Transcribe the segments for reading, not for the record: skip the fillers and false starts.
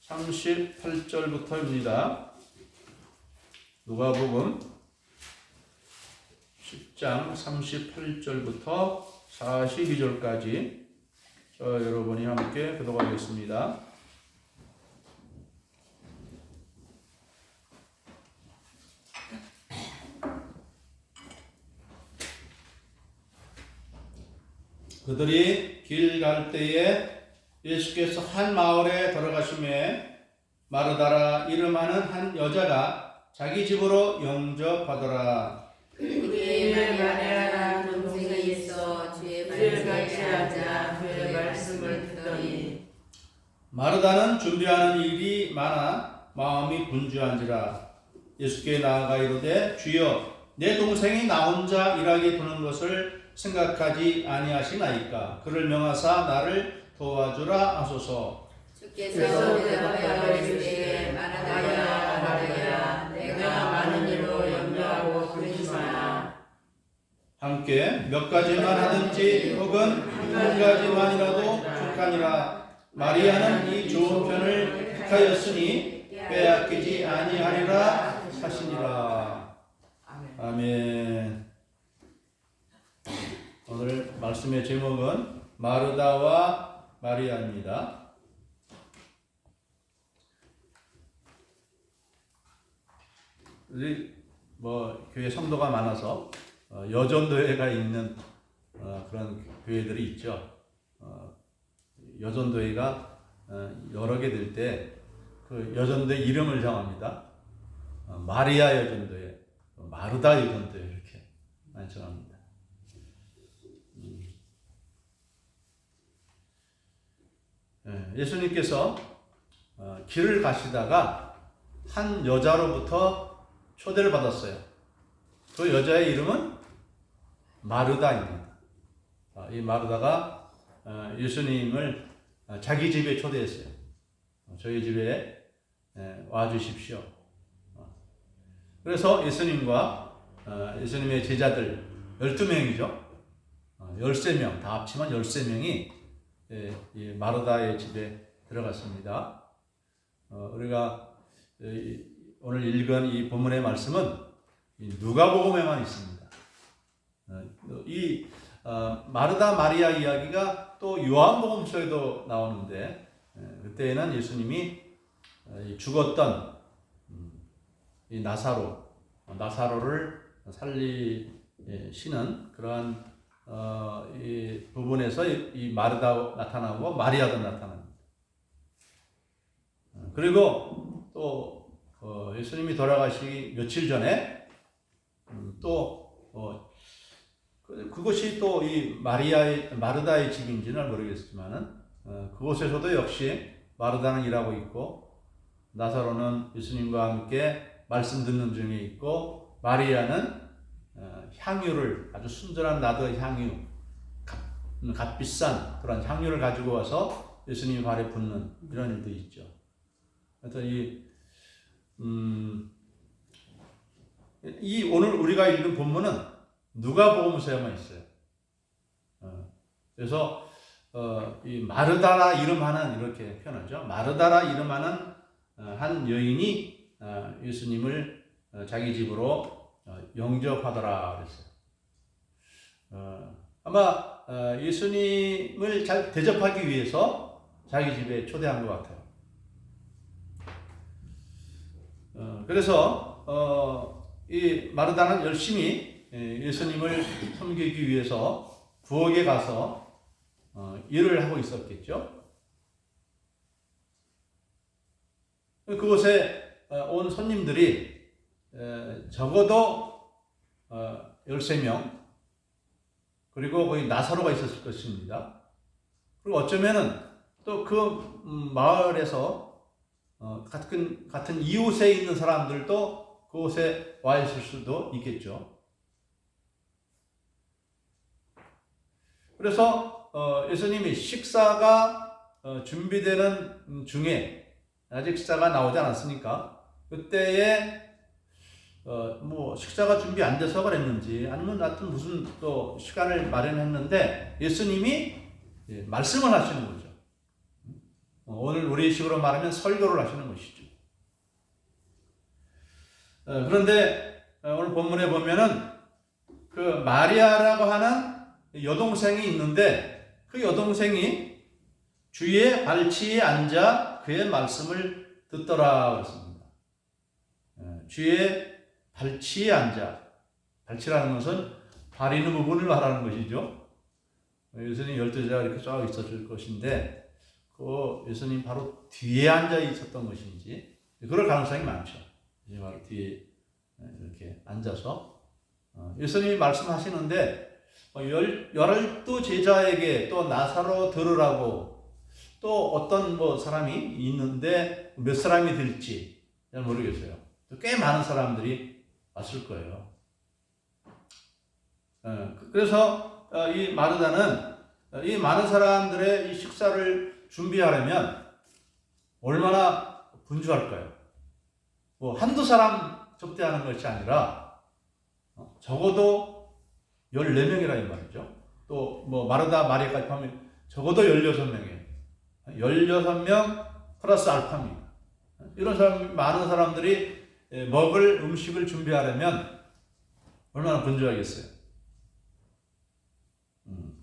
38절부터입니다. 누가복음 10장 38절부터 42절까지 여러분이 함께 교독하겠습니다. 그들이 길 갈 때에 예수께서 한 마을에 들어가시매 마르다라 이름하는 한 여자가 자기 집으로 영접하더라. 그의 마리아라는 동생이 있어 주의 같이 앉아 그의 말씀을 듣더니 마르다는 준비하는 일이 많아 마음이 분주한지라. 예수께 나아가 이르되 주여 내 동생이 나 혼자 일하게 두는 것을 생각하지 아니하시나이까. 그를 명하사 나를 도와주라 하소서. 주께서 대답하여 이르시되 마르다야 마르다야 내가 많은 일로 염려하고 근심하나 함께 몇 가지만 하든지 혹은 한 가지만이라도 족하니라. 마리아는 이 좋은 편을 택하였으니 빼앗기지 아니하리라 하시니라. 아멘. 오늘 말씀의 제목은 마르다와 마리아입니다. 우리 교회 성도가 많아서 여전도회가 있는 그런 교회들이 있죠. 여전도회가 여러 개 될 때 그 여전도회 이름을 정합니다. 마리아 여전도회, 마르다 여전도회 이렇게 많이 정합니다. 예수님께서 길을 가시다가 한 여자로부터 초대를 받았어요. 그 여자의 이름은 마르다입니다. 이 마르다가 예수님을 자기 집에 초대했어요. 저희 집에 와 주십시오. 그래서 예수님과 예수님의 제자들 12명이죠. 13명, 다 합치면 13명이 마르다의 집에 들어갔습니다. 우리가 오늘 읽은 이 본문의 말씀은 누가복음에만 있습니다. 이 마르다 마리아 이야기가 또 요한복음서에도 나오는데 그때에는 예수님이 죽었던 이 나사로를 살리시는 그러한 이 부분에서 이 마르다 나타나고 마리아도 나타납니다. 그리고 또 예수님이 돌아가시기 며칠 전에 또 그것이 또 이 마르다의 집인지는 모르겠지만은 그곳에서도 역시 마르다는 일하고 있고 나사로는 예수님과 함께 말씀 듣는 중에 있고 마리아는 향유를 아주 순전한 나드 향유, 값비싼 그런 향유를 가지고 와서 예수님 발에 붓는 이런 일도 있죠. 그래서 이 오늘 우리가 읽은 본문은 누가복음서에만 있어요. 그래서 이 마르다라 이름하는 이렇게 표현하죠. 마르다라 이름하는 한 여인이 예수님을 자기 집으로 영접하더라 그랬어요. 아마 예수님을 잘 대접하기 위해서 자기 집에 초대한 것 같아요. 그래서 이 마르다는 열심히 예수님을 섬기기 위해서 부엌에 가서 일을 하고 있었겠죠. 그곳에 온 손님들이 적어도 13명 그리고 거기 나사로가 있었을 것입니다. 그리고 어쩌면은 또 그 마을에서 같은 이웃에 있는 사람들도 그곳에 와 있을 수도 있겠죠. 그래서 예수님이 식사가 준비되는 중에 아직 식사가 나오지 않았으니까 그때에 식사가 준비 안 돼서 그랬는지 아니면 하여튼 무슨 또 시간을 마련했는데 예수님이 말씀을 하시는 거죠. 오늘 우리식으로 말하면 설교를 하시는 것이죠. 그런데 오늘 본문에 보면은 그 마리아라고 하는 여동생이 있는데 그 여동생이 주의 발치에 앉아 그의 말씀을 듣더라 그랬습니다. 주의 발치에 앉아, 발치라는 것은 발 있는 부분을 말하는 것이죠. 예수님 12제자가 이렇게 쫙 있었을 것인데 그 예수님 바로 뒤에 앉아 있었던 것인지 그럴 가능성이 많죠. 바로 뒤에 이렇게 앉아서 예수님이 말씀하시는데 12 제자에게 또 나사로 들으라고 또 어떤 사람이 있는데 몇 사람이 될지 잘 모르겠어요. 꽤 많은 사람들이 왔을 거예요. 그래서 이 마르다는 이 많은 사람들의 이 식사를 준비하려면 얼마나 분주할까요? 한두 사람 접대하는 것이 아니라 적어도 14명이라 이 말이죠. 또 마르다 마리아까지 하면 적어도 16명이에요. 16명 플러스 알파입니다. 이런 사람, 많은 사람들이 먹을 음식을 준비하려면 얼마나 분주하겠어요.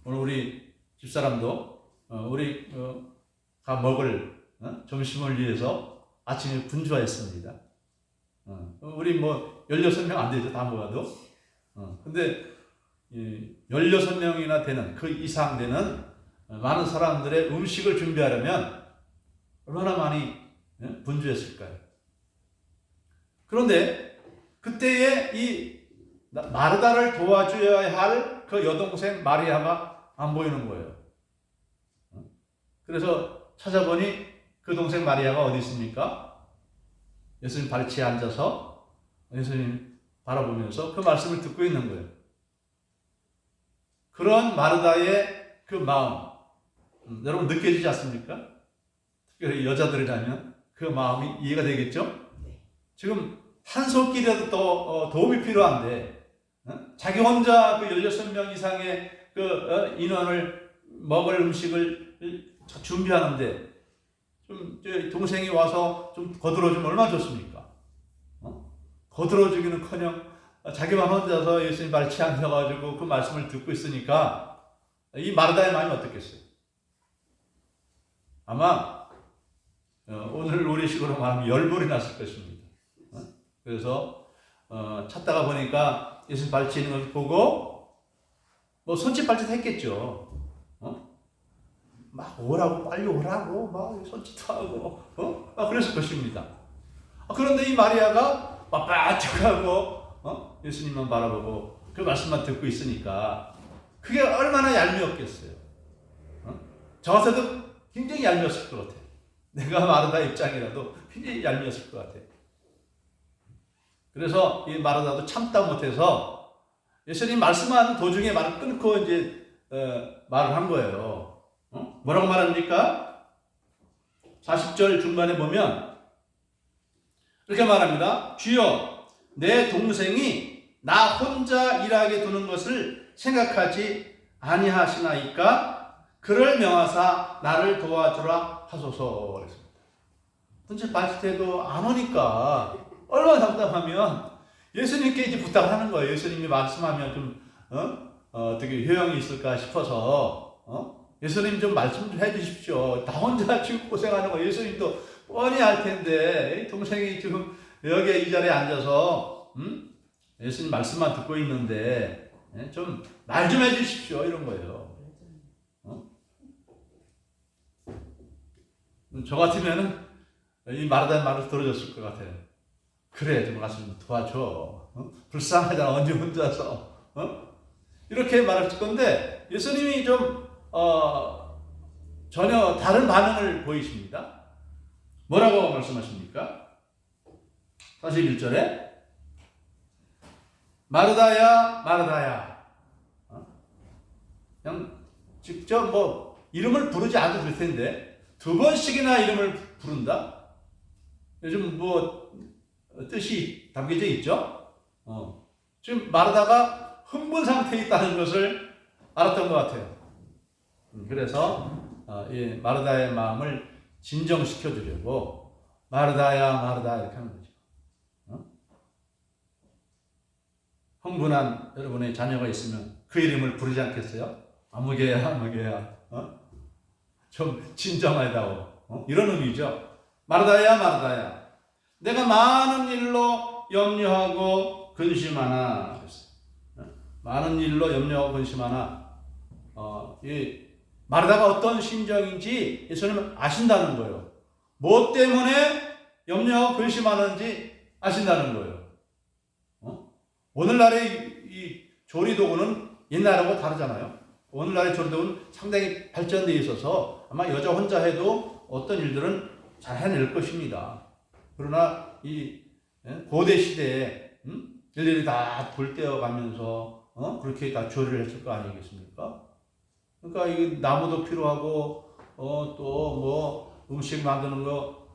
오늘 우리 집사람도 우리가 먹을 점심을 위해서 아침에 분주했습니다. 우리 16명 안 되죠. 다 모아도. 근데 16명이나 되는 그 이상 되는 많은 사람들의 음식을 준비하려면 얼마나 많이 분주했을까요? 그런데 그때에 이 마르다를 도와줘야 할 그 여동생 마리아가 안 보이는 거예요. 그래서 찾아보니 그 동생 마리아가 어디 있습니까? 예수님 발치에 앉아서 예수님 바라보면서 그 말씀을 듣고 있는 거예요. 그런 마르다의 그 마음, 여러분 느껴지지 않습니까? 특별히 여자들이라면 그 마음이 이해가 되겠죠? 지금 한 손길이라도 더 도움이 필요한데 자기 혼자 그 16명 이상의 그 인원을 먹을 음식을 준비하는데 좀 동생이 와서 좀 거들어주면 얼마나 좋습니까? 거들어주기는커녕 자기만 혼자서 예수님 발치에 앉아가지고 그 말씀을 듣고 있으니까 이 마르다의 마음이 어떻겠어요? 아마 오늘 우리식으로 말하면 열불이 났을 것입니다. 그래서 찾다가 보니까 예수님 발치에 있는 것을 보고 손짓 발짓 했겠죠. 막 오라고 빨리 오라고 막 손짓도 하고 그랬을 것입니다. 그런데 이 마리아가 막 바짝하고 예수님만 바라보고 그 말씀만 듣고 있으니까 그게 얼마나 얄미웠겠어요. 저 같아도 굉장히 얄미웠을 것 같아요. 내가 마르다 입장이라도 굉장히 얄미웠을 것 같아요. 그래서 이 마르다도 참다 못해서 예수님 말씀하는 도중에 말을 끊고 이제 말을 한 거예요. 뭐라고 말합니까? 40절 중반에 보면 이렇게 말합니다. 주여, 내 동생이 나 혼자 일하게 두는 것을 생각하지 아니하시나이까? 그를 명하사 나를 도와주라 하소서 그랬습니다. 근데 바치테도 안 오니까 얼마나 답답하면 예수님께 이제 부탁하는 거예요. 예수님이 말씀하면 좀 어떻게 효용이 있을까 싶어서 예수님 좀 말씀 좀 해주십시오. 나 혼자 지금 고생하는 거 예수님도 뻔히 알 텐데 동생이 지금 여기 이 자리에 앉아서 예수님 말씀만 듣고 있는데 좀 말 좀 해주십시오 이런 거예요. 저 같으면은 이 마르다의 말을 들어줬을 것 같아요. 그래 좀 가서 좀 도와줘. 불쌍하잖아 언제 혼자서. 이렇게 말했을 건데 예수님이 좀 전혀 다른 반응을 보이십니다. 뭐라고 말씀하십니까? 41절에 마르다야 마르다야 그냥 직접 이름을 부르지 않아도 될 텐데 2번씩이나 이름을 부른다? 요즘 뜻이 담겨져 있죠? 지금 마르다가 흥분 상태에 있다는 것을 알았던 것 같아요. 그래서 이 마르다의 마음을 진정시켜 주려고 마르다야 마르다 이렇게 하는 거죠. 흥분한 여러분의 자녀가 있으면 그 이름을 부르지 않겠어요? 아무개야 아무개야 좀 진정하다고 이런 의미죠. 마르다야 마르다야 내가 많은 일로 염려하고 근심하나 많은 일로 염려하고 근심하나 이 마르다가 어떤 심정인지 예수님은 아신다는 거예요. 뭐 때문에 염려하고 근심하는지 아신다는 거예요. 오늘날의 이 조리도구는 옛날하고 다르잖아요. 오늘날의 조리도구는 상당히 발전되어 있어서 아마 여자 혼자 해도 어떤 일들은 잘 해낼 것입니다. 그러나 이 고대 시대에 일일이 다 불 떼어 가면서 그렇게 다 조리를 했을 거 아니겠습니까? 그러니까 이 나무도 필요하고 또 뭐 음식 만드는 거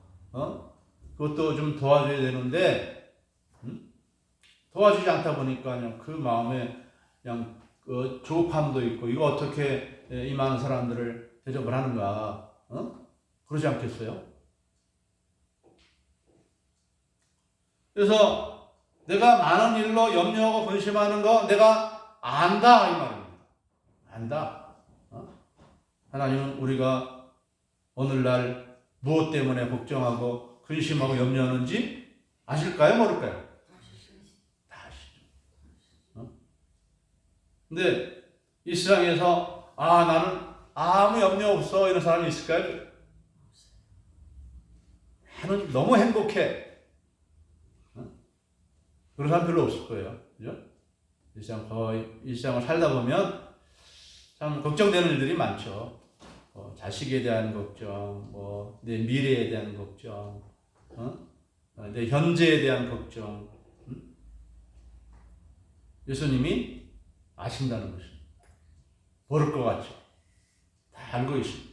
그것도 좀 도와줘야 되는데 도와주지 않다 보니까 그냥 그 마음에 그냥 그 조급함도 있고 이거 어떻게 이 많은 사람들을 대접을 하는가 그러지 않겠어요? 그래서 내가 많은 일로 염려하고 근심하는 거 내가 안다 이 말입니다. 안다. 하나님은 우리가 오늘날 무엇 때문에 걱정하고 근심하고 염려하는지 아실까요? 모를까요? 근데 이 세상에서 나는 아무 염려 없어 이런 사람이 있을까요? 나는 너무 행복해. 그런 사람 별로 없을 거예요. 그죠? 이 세상을 살다 보면 참 걱정되는 일들이 많죠. 자식에 대한 걱정, 내 미래에 대한 걱정, 내 현재에 대한 걱정. 예수님이 아신다는 것입니다. 모를 것 같죠. 다 알고 있습니다.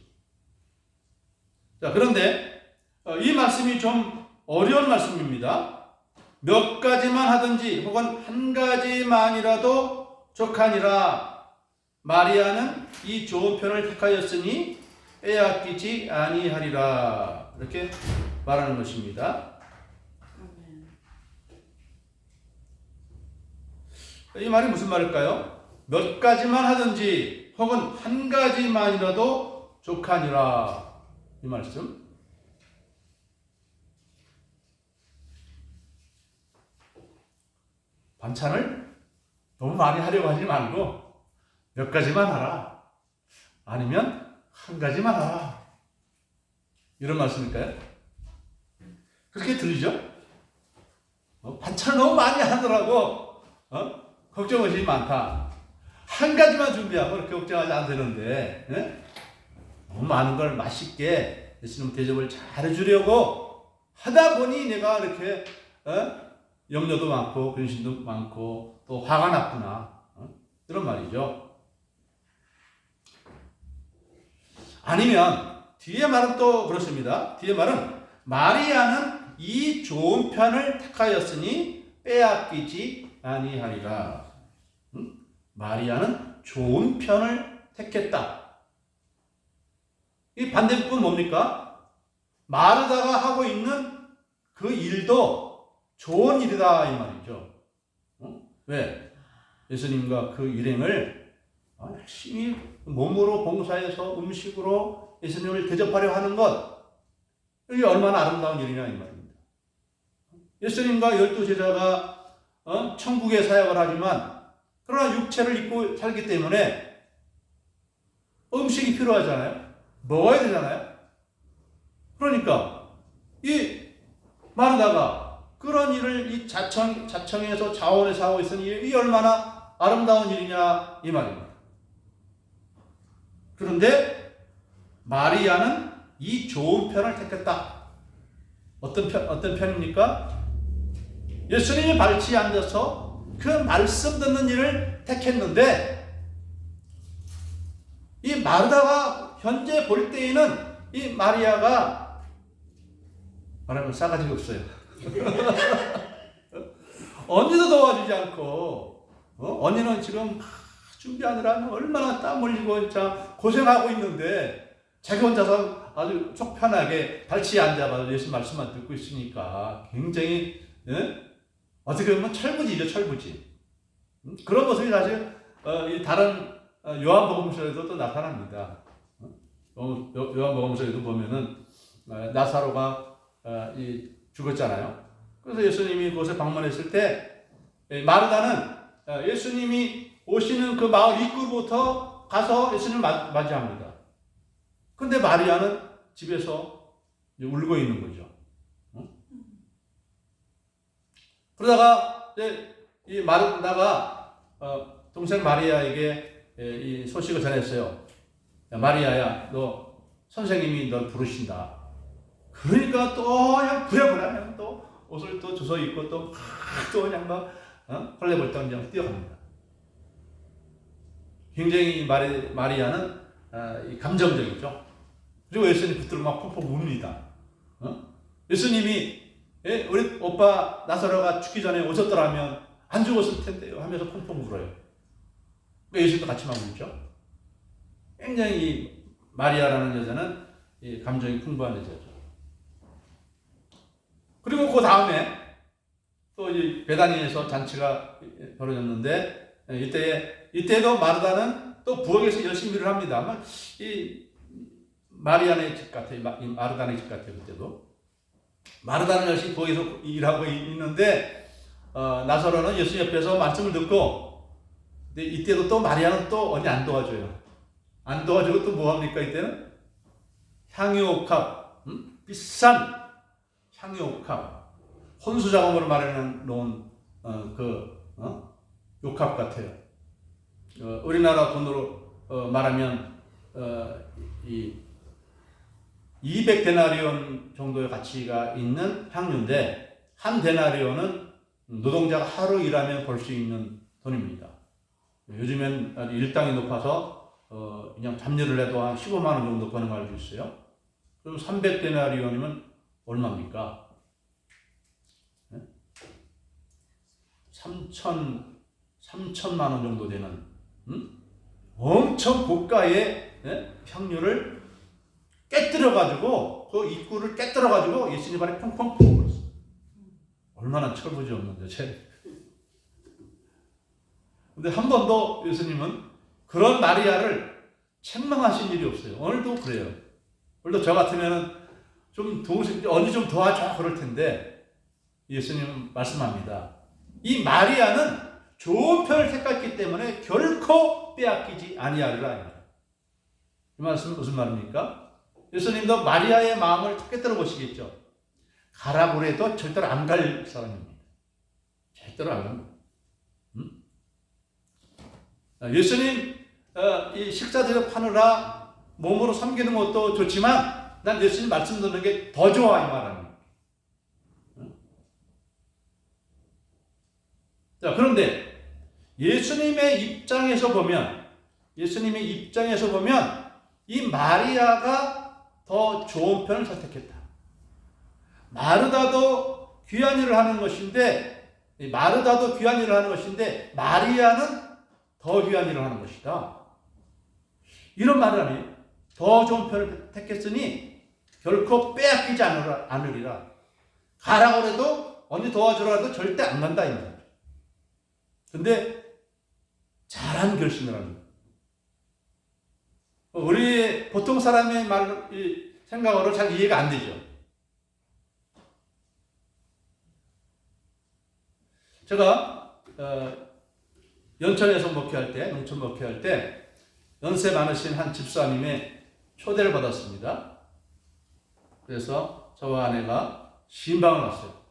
자, 그런데 이 말씀이 좀 어려운 말씀입니다. 몇 가지만 하든지 혹은 한 가지만이라도 족하니라. 마리아는 이 좋은 편을 택하였으니 빼앗기지 아니하리라. 이렇게 말하는 것입니다. 이 말이 무슨 말일까요? 몇 가지만 하든지 혹은 한 가지만이라도 족하니라. 이 말씀. 반찬을 너무 많이 하려고 하지 말고 몇 가지만 하라. 아니면 한 가지만 하라. 이런 말씀일까요? 그렇게 들리죠? 반찬을 너무 많이 하더라고. 걱정의식이 많다. 한 가지만 준비하고 그렇게 걱정하지 않아도 되는데 너무 많은 걸 맛있게 예수님 대접을 잘해주려고 하다 보니 내가 이렇게 염려도 많고 근심도 많고 또 화가 났구나. 이런 말이죠. 아니면 뒤에 말은 또 그렇습니다. 뒤에 말은 마리아는 이 좋은 편을 택하였으니 빼앗기지 아니하리라. 마리아는 좋은 편을 택했다. 이 반대편 뭡니까? 마르다가 하고 있는 그 일도 좋은 일이다 이 말이죠. 왜? 예수님과 그 일행을 열심히 몸으로 봉사해서 음식으로 예수님을 대접하려 하는 것, 이게 얼마나 아름다운 일이냐 이 말입니다. 예수님과 12제자가 천국의 사역을 하지만 그러나 육체를 입고 살기 때문에 음식이 필요하잖아요. 먹어야 되잖아요. 그러니까 이 마르다가 그런 일을 이 자청에서 자원에서 하고 있으니 이 얼마나 아름다운 일이냐 이 말입니다. 그런데 마리아는 이 좋은 편을 택했다. 어떤 편입니까? 예수님이 발치에 앉아서 그 말씀 듣는 일을 택했는데 이 마르다가 현재 볼 때에는 이 마리아가 말하면 싸가지가 없어요. 언니도 도와주지 않고 언니는 지금 준비하느라 얼마나 땀 흘리고 고생하고 있는데 자기 혼자서 아주 속 편하게 발치에 앉아봐도 예수 말씀만 듣고 있으니까 굉장히 어떻게 보면 철부지죠, 철부지. 그런 모습이 사실 이 다른 요한복음서에도 또 나타납니다. 요한복음서에도 보면은 나사로가 죽었잖아요. 그래서 예수님이 그곳에 방문했을 때 마르다는 예수님이 오시는 그 마을 입구부터 가서 예수님을 맞이합니다. 근데 마리아는 집에서 울고 있는 거죠. 그러다가 이 마르다가 동생 마리아에게 이 소식을 전했어요. 야, 마리아야, 너 선생님이 널 부르신다. 그러니까 또 그냥 부랴부랴 또 옷을 또 주워 입고 또 그냥 막 헐레벌떡 그냥 뛰어갑니다. 굉장히 마리아는 감정적이죠. 그리고 예수님 붙들고 막 펑펑 웁니다. 예수님이 우리 오빠 나사로가 죽기 전에 오셨더라면 안 죽었을 텐데요 하면서 펑펑 울어요. 예수님도 같이 막 울죠. 굉장히 마리아라는 여자는 감정이 풍부한 여자죠. 그리고 그 다음에 또 이 베다니에서 잔치가 벌어졌는데 이때도 마르다는 또 부엌에서 열심히 일을 합니다. 이 마리아네 집 같아요. 이 마르다네 집 같아요. 그때도 마르다는 열심히 부엌에서 일하고 있는데 나사로는 예수 옆에서 말씀을 듣고, 근데 이때도 또 마리아는 또 어디 안 도와줘요. 안 도와주고 또 뭐 합니까? 이때는 향유옥합, 비싼 향유옥합, 혼수 작업으로 마련해 놓은 욕합 같아요. 우리나라 돈으로 말하면 이 200데나리온 정도의 가치가 있는 향유인데, 한 데나리온은 노동자가 하루 일하면 벌 수 있는 돈입니다. 요즘엔 일당이 높아서 그냥 잡일을 해도 한 15만 원 정도 버는 걸 알고 있어요. 그럼 300데나리온이면 얼마입니까? 3천만 원 정도 되는 엄청 고가의 향유를 깨뜨려가지고 그 입구를 깨뜨려가지고 예수님 발에 펑펑 부어버렸어요. 얼마나 철부지 없는 도대체. 근데 한 번도 예수님은 그런 마리아를 책망하신 일이 없어요. 오늘도 그래요. 오늘도 저 같으면은 언니 좀 도와줘 그럴 텐데 예수님 말씀합니다. 이 마리아는 좋은 편을 택했기 때문에 결코 빼앗기지 아니하리라. 이 말씀은 무슨 말입니까? 예수님도 마리아의 마음을 깨뜨려 보시겠죠. 가라고 해도 절대로 안 갈 사람입니다. 절대로 안 갑니다. 예수님 이 식사 대접하느라 몸으로 섬기는 것도 좋지만 난 예수님 말씀 듣는 게 더 좋아, 이 말합니다. 자, 그런데 예수님의 입장에서 보면 이 마리아가 더 좋은 편을 선택했다. 마르다도 귀한 일을 하는 것인데 마리아는 더 귀한 일을 하는 것이다. 이런 말을 하니 더 좋은 편을 택했으니 결코 빼앗기지 않으리라. 가라고 해도 언니 도와주라 해도 절대 안 간다 이 말이죠. 근데 잘한 결심을 합니다. 우리 보통 사람의 생각으로 잘 이해가 안 되죠. 제가 연천에서 농촌 목회할 때 연세 많으신 한 집사님의 초대를 받았습니다. 그래서 저와 아내가 신방을 갔어요.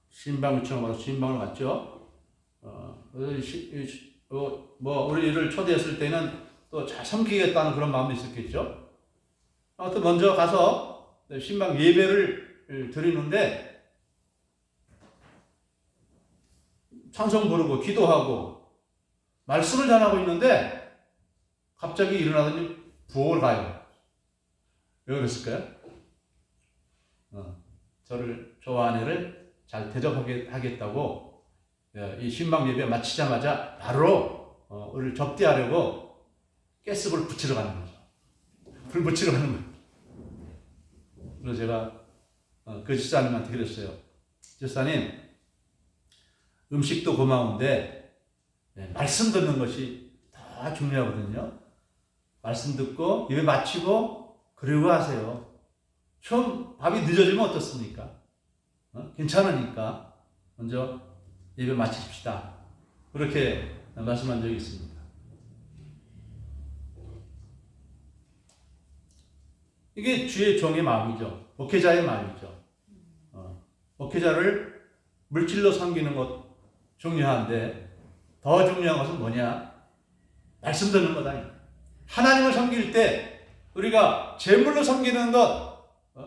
신방 요청을 받아서 신방을 갔죠. 우리를 초대했을 때는 또 잘 섬기겠다는 그런 마음도 있었겠죠. 아무튼 먼저 가서 신방 예배를 드리는데 찬송 부르고 기도하고 말씀을 전하고 있는데 갑자기 일어나더니 부엌을 가요. 왜 그랬을까요? 저와 아내를 잘 대접하겠다고 이 신방 예배 마치자마자 바로 우리를 접대하려고 가스불을 붙이러 가는 거죠. 불 붙이러 가는 거예요. 그래서 제가 그 집사님한테 그랬어요. 집사님, 음식도 고마운데 말씀 듣는 것이 더 중요하거든요. 말씀 듣고 예배 마치고 그리고 하세요. 좀 밥이 늦어지면 어떻습니까? 괜찮으니까 먼저 예배 마치십시다. 그렇게 말씀한 적이 있습니다. 이게 주의 종의 마음이죠. 목회자의 마음이죠. 목회자를 물질로 섬기는 것 중요한데 더 중요한 것은 뭐냐? 말씀 듣는 거다. 하나님을 섬길 때 우리가 재물로 섬기는 것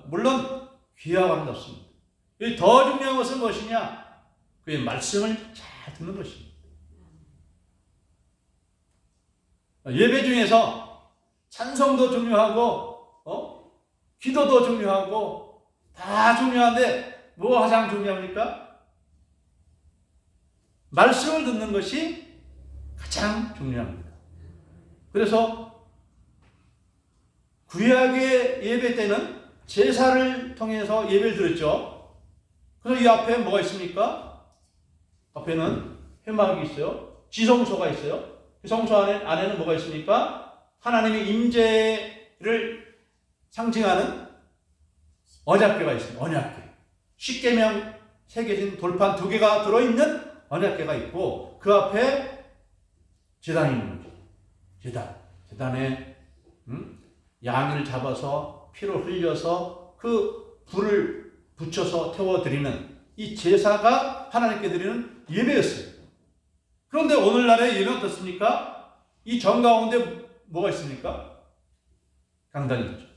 물론 귀하고는 없습니다. 더 중요한 것은 무엇이냐? 그의 말씀을 잘 듣는 것입니다. 예배 중에서 찬송도 중요하고 기도도 중요하고 다 중요한데 뭐가 가장 중요합니까? 말씀을 듣는 것이 가장 중요합니다. 그래서 구약의 예배 때는 제사를 통해서 예배를 드렸죠. 그래서 이 앞에 뭐가 있습니까? 앞에는 회막이 있어요. 지성소가 있어요. 그 성소 안에는 뭐가 있습니까? 하나님의 임재를 상징하는 언약궤가 있습니다. 언약궤. 십계명 새겨진 돌판 2개가 들어있는 언약궤가 있고 그 앞에 제단이 있는 거죠. 제단에 양을 잡아서 피를 흘려서 그 불을 붙여서 태워드리는 이 제사가 하나님께 드리는 예배였어요. 그런데 오늘날의 예배는 어떻습니까? 이 정 가운데 뭐가 있습니까? 강단이 있죠.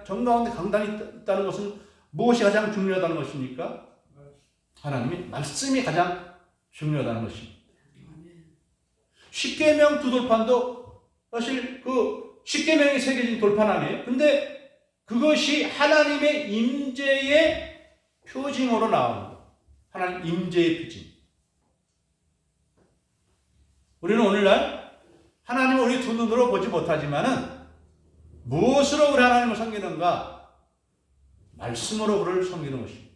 정 가운데 강단이 있다는 것은 무엇이 가장 중요하다는 것입니까? 하나님의 말씀이 가장 중요하다는 것입니다. 십계명 2돌판도 사실 그 십계명이 새겨진 돌판 아니에요. 근데 그것이 하나님의 임재의 표징으로 나오는 거예요. 하나님 임재의 표징. 우리는 오늘날 하나님을 우리 두 눈으로 보지 못하지만은 무엇으로 우리 하나님을 섬기는가? 말씀으로 그를 섬기는 것입니다.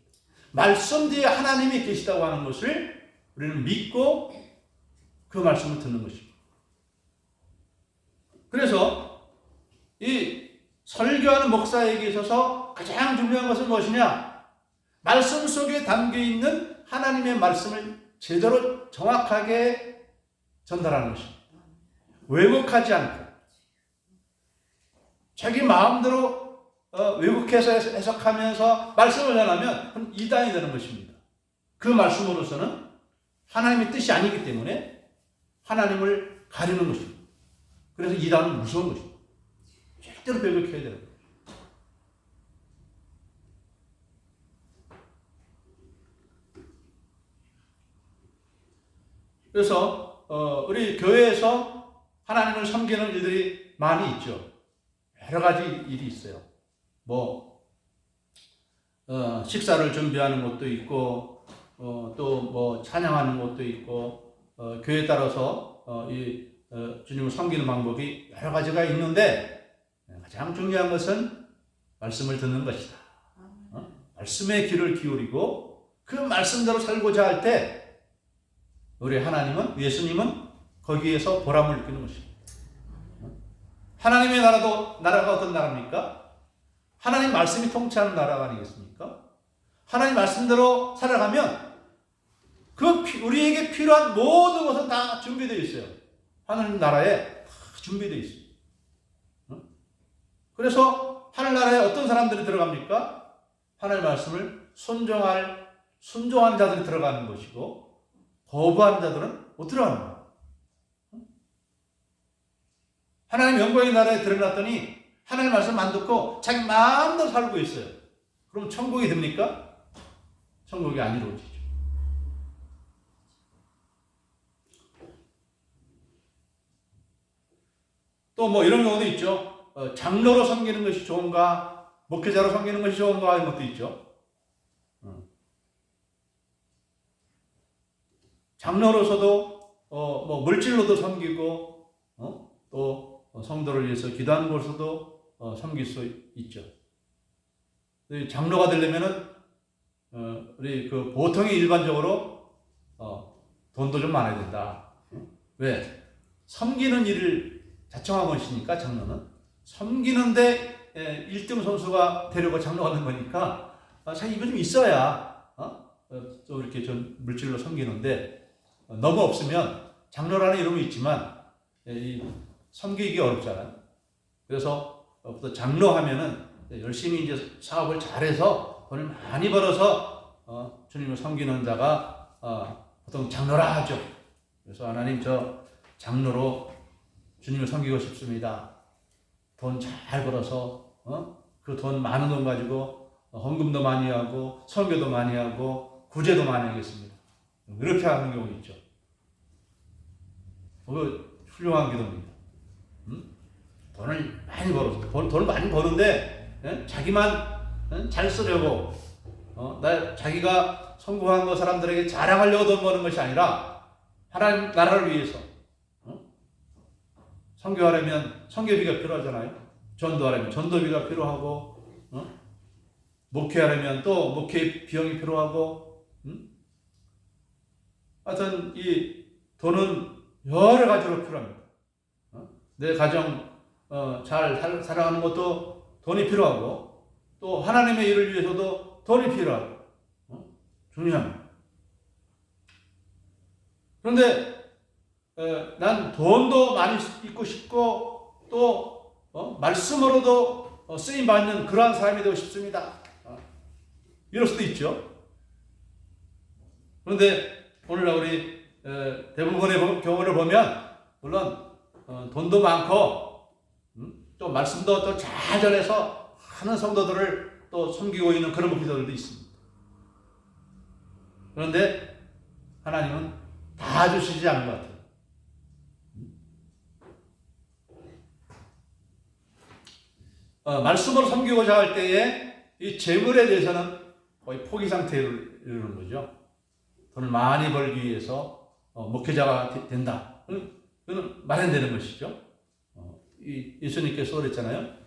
말씀 뒤에 하나님이 계시다고 하는 것을 우리는 믿고 그 말씀을 듣는 것입니다. 그래서 이 설교하는 목사에게 있어서 가장 중요한 것은 무엇이냐? 말씀 속에 담겨있는 하나님의 말씀을 제대로 정확하게 전달하는 것입니다. 왜곡하지 않고 자기 마음대로 왜곡해서 해석하면서 말씀을 전하면 이단이 되는 것입니다. 그 말씀으로서는 하나님의 뜻이 아니기 때문에 하나님을 가리는 것입니다. 그래서 이단은 무서운 것입니다. 절대로 배격해야 되는 거예요. 그래서 우리 교회에서 하나님을 섬기는 일들이 많이 있죠. 여러 가지 일이 있어요. 식사를 준비하는 것도 있고, 또 찬양하는 것도 있고, 교회에 따라서 주님을 섬기는 방법이 여러 가지가 있는데 가장 중요한 것은 말씀을 듣는 것이다. 말씀의 귀를 기울이고 그 말씀대로 살고자 할 때 우리 하나님은, 예수님은 거기에서 보람을 느끼는 것입니다. 하나님의 나라가 어떤 나라입니까? 하나님 말씀이 통치하는 나라가 아니겠습니까? 하나님 말씀대로 살아가면 우리에게 필요한 모든 것은 다 준비되어 있어요. 하나님 나라에 다 준비되어 있어요. 그래서 하늘나라에 어떤 사람들이 들어갑니까? 하나님 말씀을 순종하는 자들이 들어가는 것이고 거부하는 자들은 못 들어가는 거예요. 하나님 영광의 나라에 들어갔더니 하나님 말씀 안 듣고 자기 마음대로 살고 있어요. 그럼 천국이 됩니까? 천국이 안 이루어지죠. 또 이런 경우도 있죠. 장로로 섬기는 것이 좋은가, 목회자로 섬기는 것이 좋은가 하는 것도 있죠. 장로로서도 물질로도 섬기고 또 성도를 위해서 기도하는 것으로도 섬길 수 있죠. 장로가 되려면은 우리 그 보통이 일반적으로 돈도 좀 많아야 된다. 왜? 섬기는 일을 자청하고 있으니까 장로는 섬기는데 1등 선수가 되려고 장로가 된 거니까 사실 이거 좀 있어야 또 이렇게 좀 물질로 섬기는데 너무 없으면 장로라는 이름이 있지만 섬기기 어렵잖아요. 그래서 장로 하면은 열심히 이제 사업을 잘해서 돈을 많이 벌어서 주님을 섬기는 자가 보통 장로라 하죠. 그래서 하나님 저 장로로 주님을 섬기고 싶습니다. 돈 잘 벌어서 그 돈 많은 돈 가지고 헌금도 많이 하고 선교도 많이 하고 구제도 많이 하겠습니다. 이렇게 하는 경우 있죠. 그 훌륭한 기도입니다. 돈을 많이 벌어서 돈을 많이 버는데 자기만 잘 쓰려고 자기가 성공한 거 사람들에게 자랑하려고 돈 버는 것이 아니라 하나님 나라를 위해서 선교하려면 선교비가 필요하잖아요. 전도하려면 전도비가 필요하고 목회하려면 또 목회 비용이 필요하고 하여튼 이 돈은 여러 가지로 필요합니다. 내 가정 잘 살아가는 것도 돈이 필요하고 또 하나님의 일을 위해서도 돈이 필요하고 중요합니다. 그런데 난 돈도 많이 있고 싶고 또 말씀으로도 쓰임 받는 그러한 사람이 되고 싶습니다. 이럴 수도 있죠. 그런데 오늘날 우리 대부분의 경우를 보면 물론 돈도 많고 또 말씀도 또 잘 전해서 많은 성도들을 또 섬기고 있는 그런 목회자들도 있습니다. 그런데 하나님은 다 주시지 않는 것 같아요. 말씀으로 섬기고자 할 때에 이 재물에 대해서는 거의 포기 상태에 이르는 거죠. 돈을 많이 벌기 위해서 목회자가 된다. 그건 말이 되는 것이죠. 예수님께서 그랬잖아요.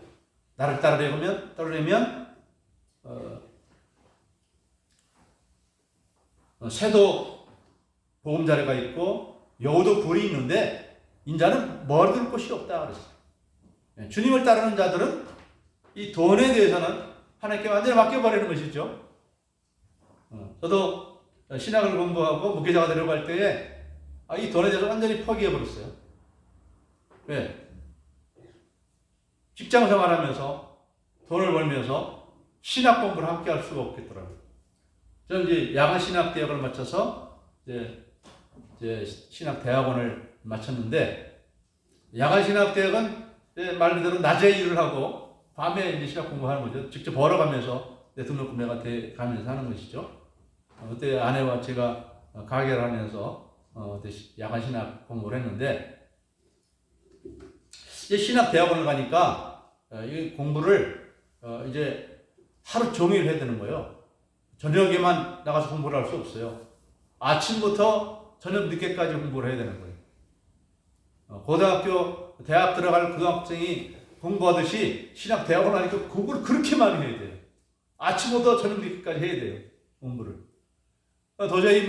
나를 따르려면 새도 보금자리가 있고 여우도 굴이 있는데 인자는 머리둘 곳이 없다 그랬어요. 주님을 따르는 자들은 이 돈에 대해서는 하나님께 완전히 맡겨버리는 것이죠. 저도 신학을 공부하고 목회자가 되려고 할 때에 이 돈에 대해서 완전히 포기해버렸어요. 왜? 직장 생활하면서 돈을 벌면서 신학 공부를 함께 할 수가 없겠더라고요. 저는 이제 야간 신학 대학을 마쳐서 이제 신학 대학원을 마쳤는데 야간 신학 대학은 말 그대로 낮에 일을 하고 밤에 이제 신학 공부하는 거죠. 직접 벌어가면서 내 등록금 내가 가면서 하는 것이죠. 그때 아내와 제가 가게를 하면서 야간 신학 공부를 했는데 이제 신학 대학원을 가니까 이 공부를 이제 하루 종일 해야 되는 거예요. 저녁에만 나가서 공부를 할 수 없어요. 아침부터 저녁 늦게까지 공부를 해야 되는 거예요. 고등학교, 대학 들어갈 고등학생이 공부하듯이 신학 대학원 하니까 공부를 그렇게 많이 해야 돼요. 아침부터 저녁 늦게까지 해야 돼요. 공부를. 도저히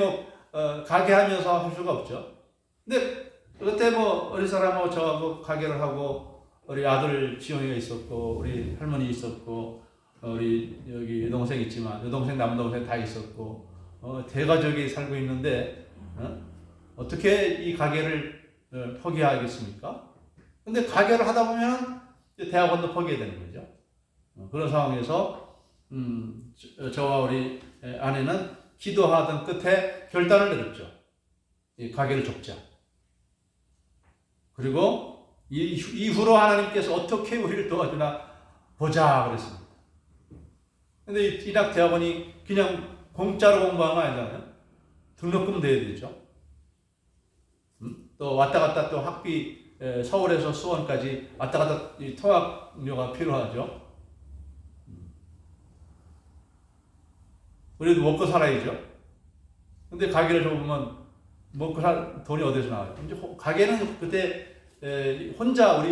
가게 하면서 할 수가 없죠. 근데 그때 어린 사람하고 저하고 가게를 하고 우리 아들 지영이가 있었고 우리 할머니 있었고 우리 여기 여동생 있지만 여동생 남동생 다 있었고 대가족이 살고 있는데 어떻게 이 가게를 포기하겠습니까? 근데 가게를 하다 보면 대학원도 포기해야 되는 거죠. 그런 상황에서 저와 우리 아내는 기도하던 끝에 결단을 내렸죠. 이 가게를 접자. 그리고 이후로 하나님께서 어떻게 우리를 도와주나 보자 그랬습니다. 근데 이 신학 대학원이 그냥 공짜로 공부하는 거 아니잖아요. 등록금 내야 되죠. 또 왔다 갔다 또 학비 서울에서 수원까지 왔다 갔다 통학료가 필요하죠. 우리도 먹고 살아야죠. 근데 가게를 접으면 먹고 살 돈이 어디서 나와요? 이제 가게는 그때 우리 혼자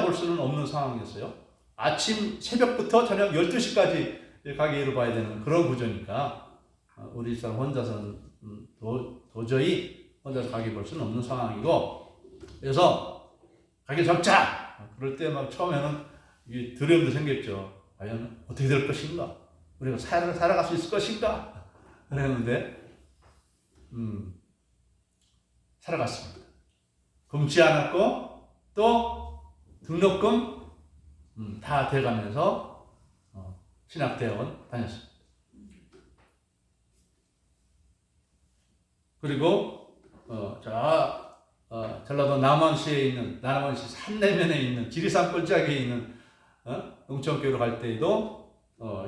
볼 수는 없는 상황이었어요. 아침 새벽부터 저녁 12시까지 가게로 봐야 되는 그런 구조니까 우리 집사람 혼자서는 도저히 혼자서 가게 볼 수는 없는 상황이고, 그래서 가게 접자! 그럴 때 막 처음에는 이게 두려움도 생겼죠. 과연 어떻게 될 것인가? 우리가 살아갈 수 있을 것인가? 그랬는데 살아갔습니다. 굶지 않았고 또 등록금 다 돼가면서 신학대학원 다녔습니다. 그리고 전라도 남원시에 있는, 남원시 산내면에 있는 지리산 꼴짝에 있는 농촌교회로 갈 때에도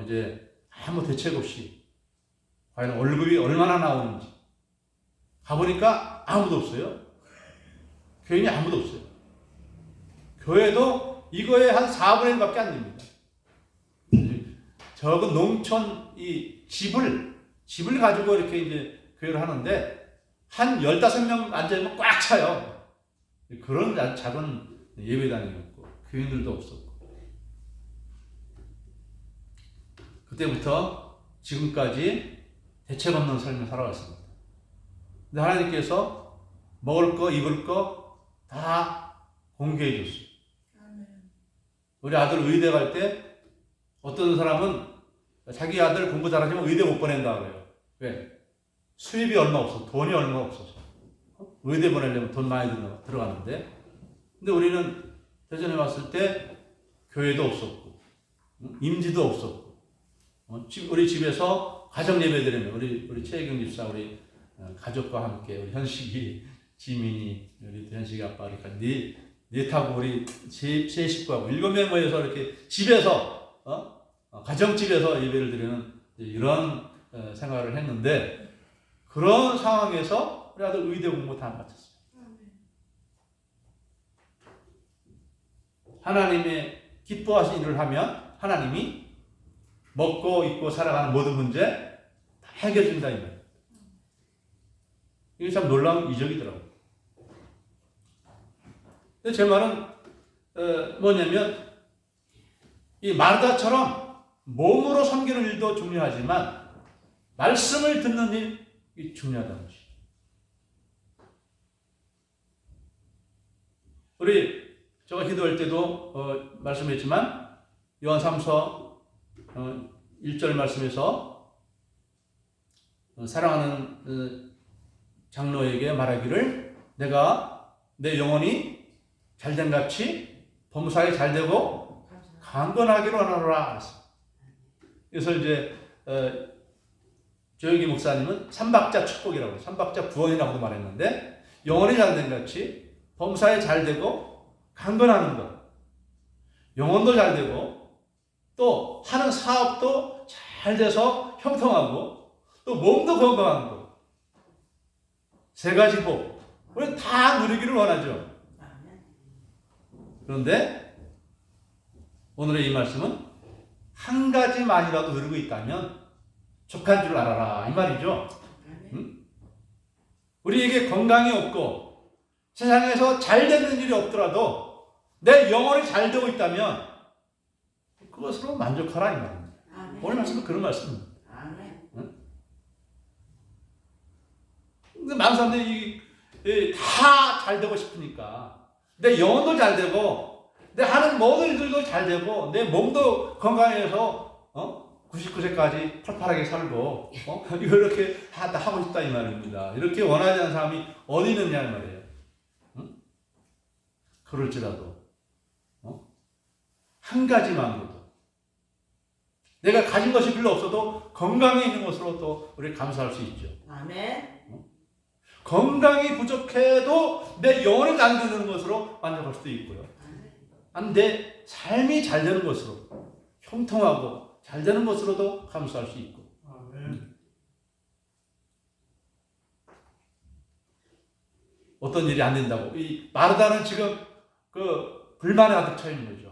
이제 아무 대책 없이 과연 월급이 얼마나 나오는지 가보니까 아무도 없어요. 교인이 아무도 없어요. 교회도 이거의 한 4분의 1밖에 안 됩니다. 적은 농촌 이 집을 가지고 이렇게 이제 교회를 하는데 한 15명 앉아있으면 꽉 차요. 그런 작은 예배당이었고 교인들도 없었고, 그때부터 지금까지 대책 없는 삶을 살아왔습니다. 근데 하나님께서 먹을 거 입을 거 다 공개해 줬어요. 우리 아들 의대 갈 때 어떤 사람은 자기 아들 공부 잘하지만 의대 못 보낸다 그래요. 왜? 수입이 얼마 없어. 돈이 얼마 없어서. 의대 보내려면 돈 많이 들어가는데. 근데 우리는 대전에 왔을 때 교회도 없었고, 임지도 없었고, 우리 집에서 가정 예배 드리면 우리 최혜경 집사, 우리 가족과 함께 우리 현식이, 지민이, 우리 현식이 아빠 이렇게 넷하고 우리 세 식구하고 7명 모여서 이렇게 집에서 가정집에서 예배를 드리는 이런 생활을 했는데, 그런 상황에서 우리 아들 의대 공부 다 마쳤어요. 하나님의 기뻐하신 일을 하면 하나님이 먹고 입고 살아가는 모든 문제 다 해결해 준다 이 말이에요. 이게 참 놀라운 이적이더라고요. 근데 제 말은 뭐냐면 이 마르다처럼 몸으로 섬기는 일도 중요하지만 말씀을 듣는 일이 중요하다는 것이죠. 우리 제가 기도할 때도 말씀했지만 요한 3서 1절 말씀에서 사랑하는 장로에게 말하기를 내가 내 영혼이 잘된 같이 범사에 잘되고 강건하기로 하노라. 그래서 이제 조영기 목사님은 삼박자 축복이라고, 삼박자 구원이라고도 말했는데, 영혼이 잘된 같이 범사에 잘되고 강건하는 것, 영혼도 잘되고 또 하는 사업도 잘 돼서 형통하고 또 몸도 건강한 것, 세 가지 복, 우리는 다 누리기를 원하죠. 그런데 오늘의 이 말씀은 한 가지만이라도 누리고 있다면 족한 줄 알아라 이 말이죠. 응? 우리에게 건강이 없고 세상에서 잘 되는 일이 없더라도 내 영혼이 잘 되고 있다면 그것으로 만족하라 이 말입니다. 오늘 말씀은 그런 말씀입니다. 응? 근데 많은 사람들이 다 잘 되고 싶으니까 내 영혼도 잘 되고 내 하는 모든 일들도 잘 되고 내 몸도 건강해서 99세까지 팔팔하게 살고 이렇게 다 하고 싶다 이 말입니다. 이렇게 원하지 않는 사람이 어디 있느냐 이 말이에요. 응? 그럴지라도 한 가지만으로도 내가 가진 것이 별로 없어도 건강에 있는 것으로 또 우리 감사할 수 있죠. 아멘. 건강이 부족해도 내 영혼이 잘 되는 것으로 만족할 수도 있고요. 내 삶이 잘 되는 것으로, 형통하고 잘 되는 것으로도 감사할 수 있고. 어떤 일이 안 된다고. 이 마르다는 지금 그 불만에 가득 차 있는 거죠.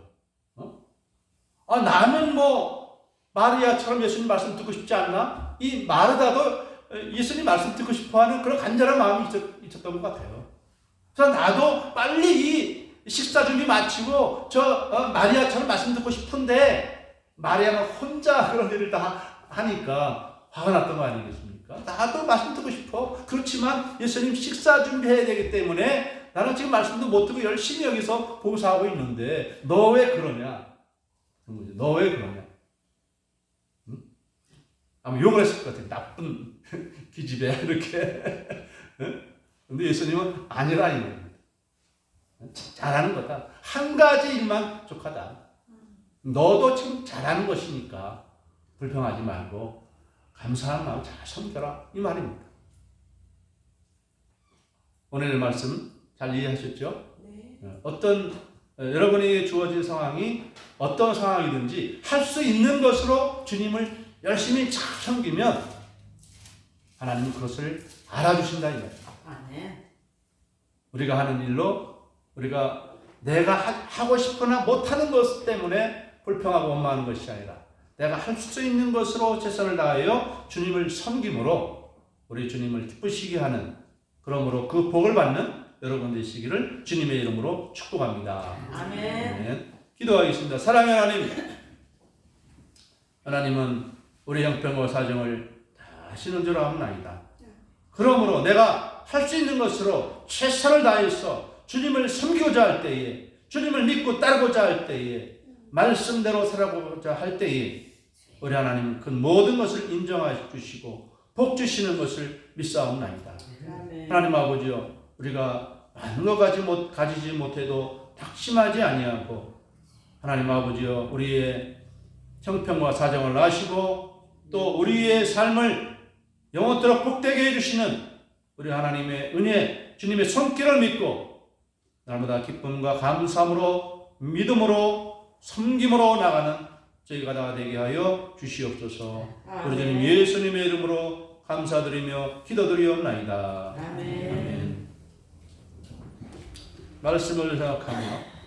나는 뭐 마리아처럼 예수님 말씀 듣고 싶지 않나? 이 마르다도 예수님 말씀 듣고 싶어하는 그런 간절한 마음이 있었던 것 같아요. 그래서 나도 빨리 이 식사 준비 마치고 마리아처럼 말씀 듣고 싶은데 마리아는 혼자 그런 일을 다 하니까 화가 났던 거 아니겠습니까? 나도 말씀 듣고 싶어. 그렇지만 예수님 식사 준비해야 되기 때문에 나는 지금 말씀도 못 듣고 열심히 여기서 봉사하고 있는데 너 왜 그러냐? 너 왜 그러냐? 응? 아마 욕을 했을 것 같아. 나쁜 기집애 이렇게. 근데 예수님은 아니라 이겁니다. 잘하는 거다. 한 가지 일만 족하다. 너도 지금 잘하는 것이니까 불평하지 말고 감사한 마음 잘 섬겨라 이 말입니다. 오늘의 말씀 잘 이해하셨죠? 네. 여러분이 주어진 상황이 어떤 상황이든지 할 수 있는 것으로 주님을 열심히 잘 섬기면 하나님은 그것을 알아주신다 이 말입니다. 아멘. 우리가 하는 일로 우리가 내가 하고 싶거나 못하는 것 때문에 불평하고 원망하는 것이 아니라 내가 할 수 있는 것으로 최선을 다하여 주님을 섬김으로 우리 주님을 기쁘시게 하는, 그러므로 그 복을 받는 여러분 되시기를 주님의 이름으로 축복합니다. 아멘. 기도하겠습니다. 사랑의 하나님, 하나님은 우리 형편과 사정을 다 아시는 줄 압나이다. 그러므로 내가 할 수 있는 것으로 최선을 다해서 주님을 섬기고자 할 때에, 주님을 믿고 따르고자 할 때에, 말씀대로 살아가고자 할 때에 우리 하나님 그 모든 것을 인정해 주시고 복 주시는 것을 믿사옵나이다. 아멘. 하나님 아버지여, 우리가 많은 것 가지지 못해도 낙심하지 아니하고, 하나님 아버지여, 우리의 형편과 사정을 아시고 또 우리의 삶을 영원토록 복되게 해주시는 우리 하나님의 은혜, 주님의 손길을 믿고 날마다 기쁨과 감사함으로 믿음으로 섬김으로 나가는 저희가 다 되게 하여 주시옵소서. 우리 주님 예수님의 이름으로 감사드리며 기도드리옵나이다. 아멘. 아멘. 말씀을 생각하며